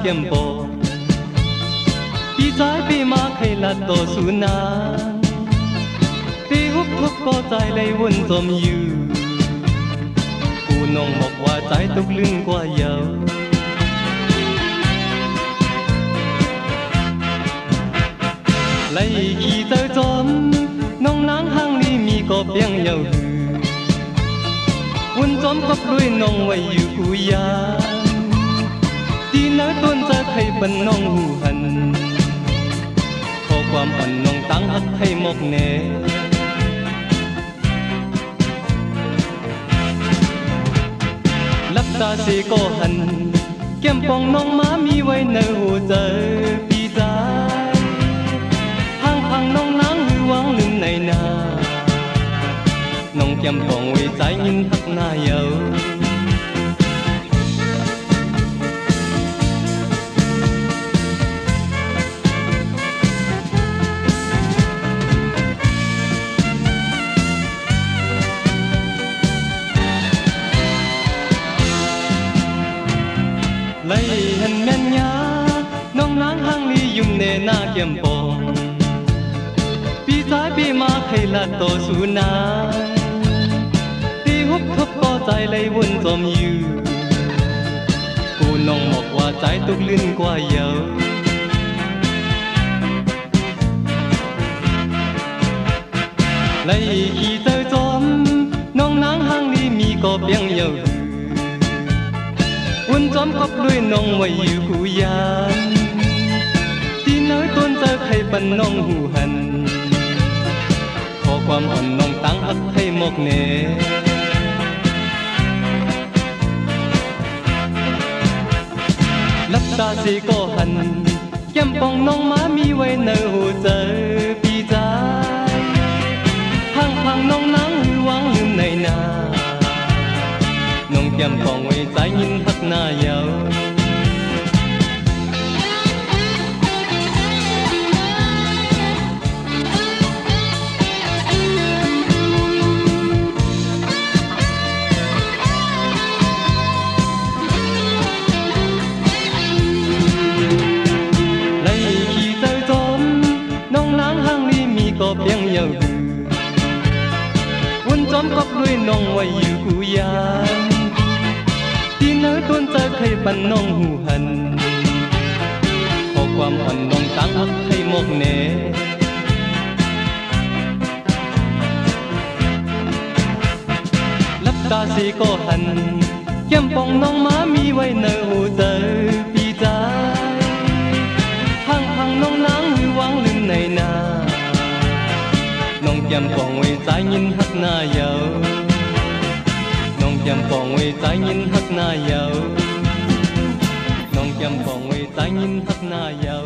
kem po pi trái pi ma khay là to su na ti húc thúc có trái lấy vun tôm yu cụ nông một quả trái tục lưng qua dầu lấy khi tới tôm nông nắng hang đi mi có biếng nhau vun tôm có đuôi nông quay yu cụ yaที่น้อยต้นจะให้บรรนองหูหันขอความอ่อนน้องตั้งหักให้หมกเนลับตาเสียก็หันแก้มปองน้องม้ามีไว้ในหัวใจปีใจห่างพังน้องนางหือวังลืมในนาน้องแก้มปองไว้ใจยินหักหน้าเยาlấy hình men nhá nông nắng hang ly dùng nề na kem pong pi trái pi ma khay là to su na ti húc thúc có trái lấy vun tôm yu cụ nông một quả trái tục liên qua dầu lấy khi tới tôm nông nắng hang ly mi có biếng dầu vun tóm khóc đuôi nông mà yêu cụ yanที่น้อยต้นจะใครปันน้องหูหันขอความอ่อนน้องตั้งหักให้หมกเนลับตาเสียก็หันแก้มปองน้องม้ามีไว้ในหัวใจปีใจห่างพังน้องนางหือวังลืมในนาน้องแก้มปองไว้ใจยินหักหน้าเยาก็เพียงเยาวุ้นจอมก็ด้วยน้องไว้อยู่กูยานที่น้อยต้นจะเคยปันน้องหูหันขอความอ่อนน้องตั้งหักให้หมกเนลับตาเสียก็หันแก้มปองน้องม้ามีไว้ในหัวใจปีใจห่างพังน้องนางหือวังลืมในนาน้องจำปองไว้ใจยินหักหน้าเยาน้องจำปองไว้ใจยินหักหน้าเยาน้องจำปองไว้ใจยินหักหน้าเยา